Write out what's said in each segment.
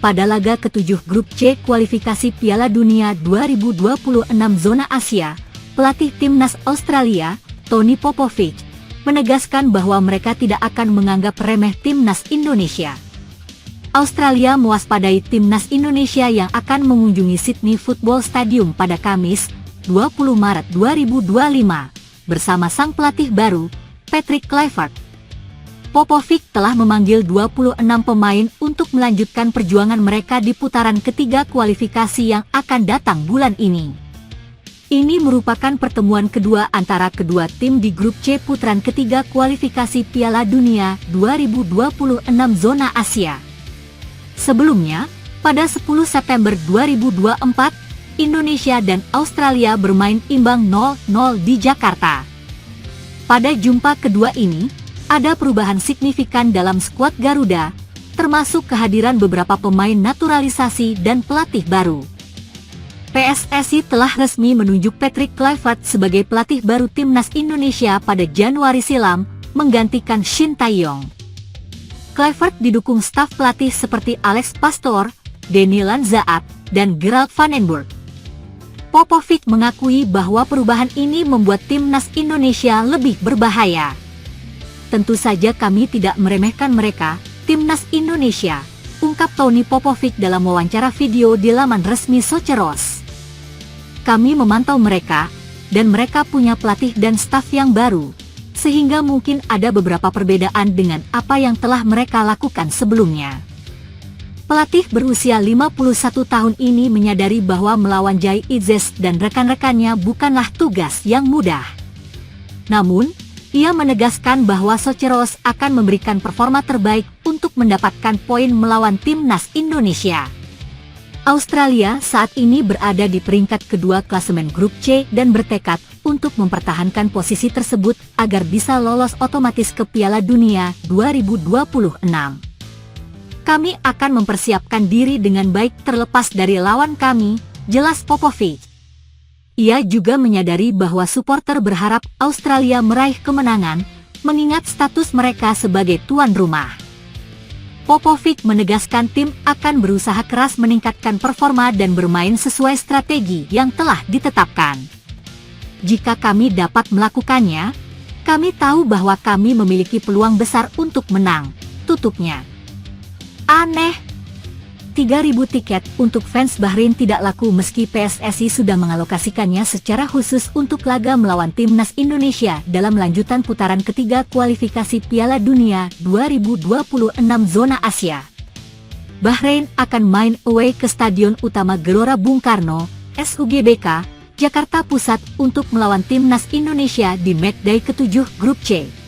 pada laga ketujuh grup C kualifikasi Piala Dunia 2026 zona Asia, pelatih timnas Australia, Tony Popovic, menegaskan bahwa mereka tidak akan menganggap remeh timnas Indonesia. Australia mewaspadai timnas Indonesia yang akan mengunjungi Sydney Football Stadium pada Kamis, 20 Maret 2025, bersama sang pelatih baru, Patrick Kluivert. Popovic telah memanggil 26 pemain untuk melanjutkan perjuangan mereka di putaran ketiga kualifikasi yang akan datang bulan ini. Ini merupakan pertemuan kedua antara kedua tim di grup C putaran ketiga kualifikasi Piala Dunia 2026 zona Asia. Sebelumnya, pada 10 September 2024, Indonesia dan Australia bermain imbang 0-0 di Jakarta. Pada jumpa kedua ini, ada perubahan signifikan dalam skuad Garuda, termasuk kehadiran beberapa pemain naturalisasi dan pelatih baru. PSSI telah resmi menunjuk Patrick Kluivert sebagai pelatih baru timnas Indonesia pada Januari silam, menggantikan Shin Tae-yong. Kluivert didukung staf pelatih seperti Alex Pastoor, Denny Lanzaat, dan Gerald van den Burg. Popovic mengakui bahwa perubahan ini membuat timnas Indonesia lebih berbahaya. Tentu saja kami tidak meremehkan mereka, timnas Indonesia, ungkap Tony Popovic dalam wawancara video di laman resmi Socheros. Kami memantau mereka, dan mereka punya pelatih dan staf yang baru, sehingga mungkin ada beberapa perbedaan dengan apa yang telah mereka lakukan sebelumnya. Pelatih berusia 51 tahun ini menyadari bahwa melawan Jai Itzes dan rekan-rekannya bukanlah tugas yang mudah. Namun, ia menegaskan bahwa Socheros akan memberikan performa terbaik untuk mendapatkan poin melawan timnas Indonesia. Australia saat ini berada di peringkat kedua klasemen grup C dan bertekad untuk mempertahankan posisi tersebut agar bisa lolos otomatis ke Piala Dunia 2026. Kami akan mempersiapkan diri dengan baik terlepas dari lawan kami, jelas Popovic. Ia juga menyadari bahwa supporter berharap Australia meraih kemenangan, mengingat status mereka sebagai tuan rumah. Popovic menegaskan tim akan berusaha keras meningkatkan performa dan bermain sesuai strategi yang telah ditetapkan. Jika kami dapat melakukannya, kami tahu bahwa kami memiliki peluang besar untuk menang, tutupnya. Aneh. 3.000 tiket untuk fans Bahrain tidak laku meski PSSI sudah mengalokasikannya secara khusus untuk laga melawan timnas Indonesia dalam lanjutan putaran ketiga kualifikasi Piala Dunia 2026 zona Asia. Bahrain akan main away ke Stadion Utama Gelora Bung Karno, SUGBK, Jakarta Pusat untuk melawan timnas Indonesia di matchday ke-7 grup C.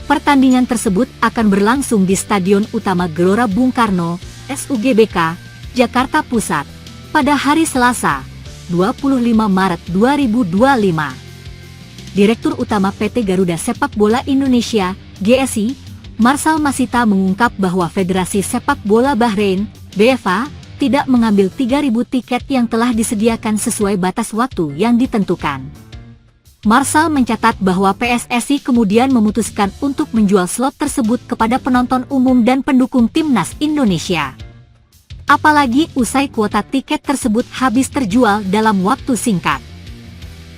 Pertandingan tersebut akan berlangsung di Stadion Utama Gelora Bung Karno, SUGBK, Jakarta Pusat, pada hari Selasa, 25 Maret 2025. Direktur Utama PT Garuda Sepak Bola Indonesia, GSI, Marcel Masita mengungkap bahwa Federasi Sepak Bola Bahrain, BFA, tidak mengambil 3.000 tiket yang telah disediakan sesuai batas waktu yang ditentukan. Marcel mencatat bahwa PSSI kemudian memutuskan untuk menjual slot tersebut kepada penonton umum dan pendukung timnas Indonesia. Apalagi usai kuota tiket tersebut habis terjual dalam waktu singkat.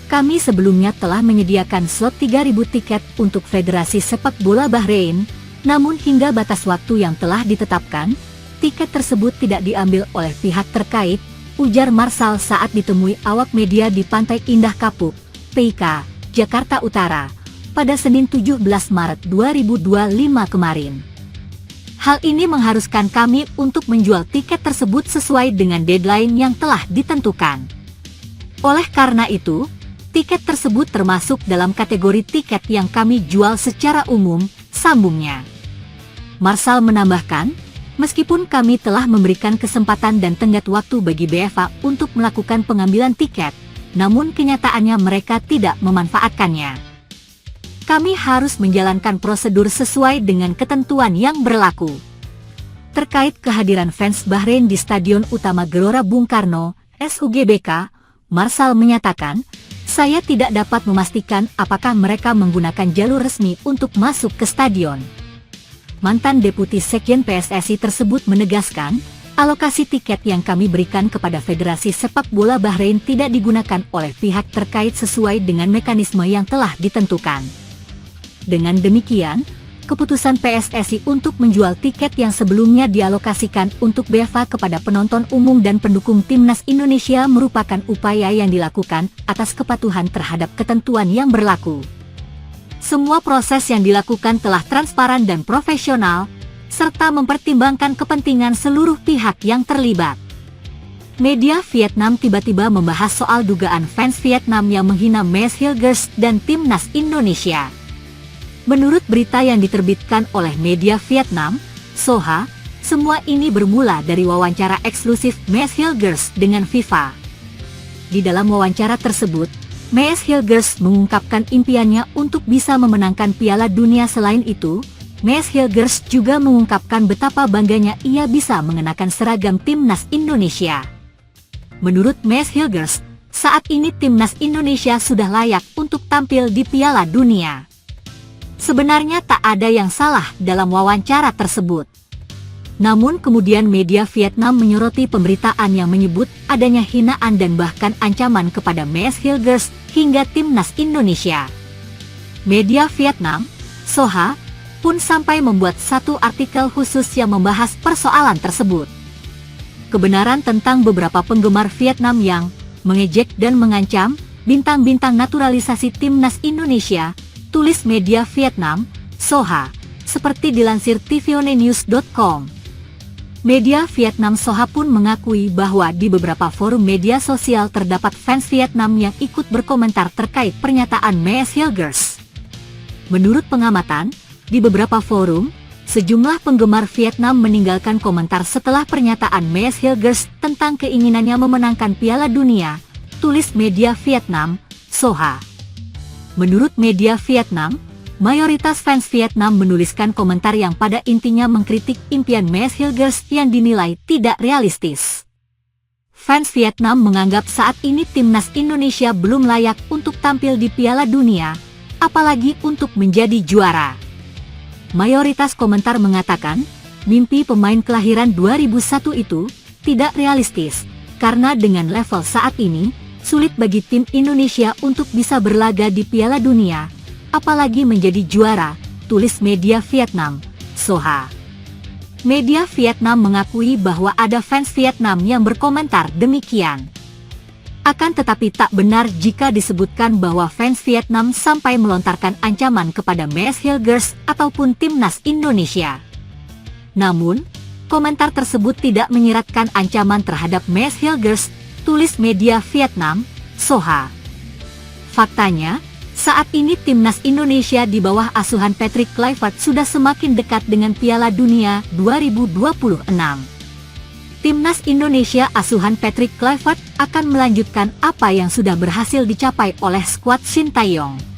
Kami sebelumnya telah menyediakan slot 3.000 tiket untuk Federasi Sepak Bola Bahrain, namun hingga batas waktu yang telah ditetapkan, tiket tersebut tidak diambil oleh pihak terkait, ujar Marcel saat ditemui awak media di Pantai Indah Kapuk, PIK, Jakarta Utara, pada Senin 17 Maret 2025 kemarin. Hal ini mengharuskan kami untuk menjual tiket tersebut sesuai dengan deadline yang telah ditentukan. Oleh karena itu, tiket tersebut termasuk dalam kategori tiket yang kami jual secara umum, sambungnya. Marcel menambahkan, meskipun kami telah memberikan kesempatan dan tenggat waktu bagi BFA untuk melakukan pengambilan tiket, namun kenyataannya mereka tidak memanfaatkannya. Kami harus menjalankan prosedur sesuai dengan ketentuan yang berlaku. Terkait kehadiran fans Bahrain di Stadion Utama Gelora Bung Karno, SUGBK, Marcel menyatakan, saya tidak dapat memastikan apakah mereka menggunakan jalur resmi untuk masuk ke stadion. Mantan Deputi Sekjen PSSI tersebut menegaskan, Alokasi tiket yang kami berikan kepada Federasi Sepak Bola Bahrain tidak digunakan oleh pihak terkait sesuai dengan mekanisme yang telah ditentukan. Dengan demikian, keputusan PSSI untuk menjual tiket yang sebelumnya dialokasikan untuk BEFA kepada penonton umum dan pendukung timnas Indonesia merupakan upaya yang dilakukan atas kepatuhan terhadap ketentuan yang berlaku. Semua proses yang dilakukan telah transparan dan profesional, serta mempertimbangkan kepentingan seluruh pihak yang terlibat. Media Vietnam tiba-tiba membahas soal dugaan fans Vietnam yang menghina Mes Hilgers dan timnas Indonesia. Menurut berita yang diterbitkan oleh media Vietnam, Soha, semua ini bermula dari wawancara eksklusif Mes Hilgers dengan FIFA. Di dalam wawancara tersebut, Mes Hilgers mengungkapkan impiannya untuk bisa memenangkan Piala Dunia. Selain itu, Mes Hilgers juga mengungkapkan betapa bangganya ia bisa mengenakan seragam timnas Indonesia. Menurut Mes Hilgers, saat ini timnas Indonesia sudah layak untuk tampil di Piala Dunia. Sebenarnya tak ada yang salah dalam wawancara tersebut. Namun kemudian media Vietnam menyoroti pemberitaan yang menyebut adanya hinaan dan bahkan ancaman kepada Mes Hilgers hingga timnas Indonesia. Media Vietnam, Soha, pun sampai membuat satu artikel khusus yang membahas persoalan tersebut. Kebenaran tentang beberapa penggemar Vietnam yang mengejek dan mengancam bintang-bintang naturalisasi timnas Indonesia, tulis media Vietnam, Soha, seperti dilansir tvonnews.com. Media Vietnam Soha pun mengakui bahwa di beberapa forum media sosial terdapat fans Vietnam yang ikut berkomentar terkait pernyataan Mes Hilgers. Menurut pengamatan, di beberapa forum, sejumlah penggemar Vietnam meninggalkan komentar setelah pernyataan Mes Hilgers tentang keinginannya memenangkan Piala Dunia, tulis media Vietnam, Soha. Menurut media Vietnam, mayoritas fans Vietnam menuliskan komentar yang pada intinya mengkritik impian Mes Hilgers yang dinilai tidak realistis. Fans Vietnam menganggap saat ini timnas Indonesia belum layak untuk tampil di Piala Dunia, apalagi untuk menjadi juara. Mayoritas komentar mengatakan, mimpi pemain kelahiran 2001 itu tidak realistis, karena dengan level saat ini, sulit bagi tim Indonesia untuk bisa berlaga di Piala Dunia, apalagi menjadi juara, tulis media Vietnam, Soha. Media Vietnam mengakui bahwa ada fans Vietnam yang berkomentar demikian. Akan tetapi tak benar jika disebutkan bahwa fans Vietnam sampai melontarkan ancaman kepada Mes Hilgers ataupun timnas Indonesia. Namun, komentar tersebut tidak menyiratkan ancaman terhadap Mes Hilgers, tulis media Vietnam, Soha. Faktanya, saat ini timnas Indonesia di bawah asuhan Patrick Kluivert sudah semakin dekat dengan Piala Dunia 2026. Timnas Indonesia asuhan Patrick Kluivert akan melanjutkan apa yang sudah berhasil dicapai oleh skuad Sintayong.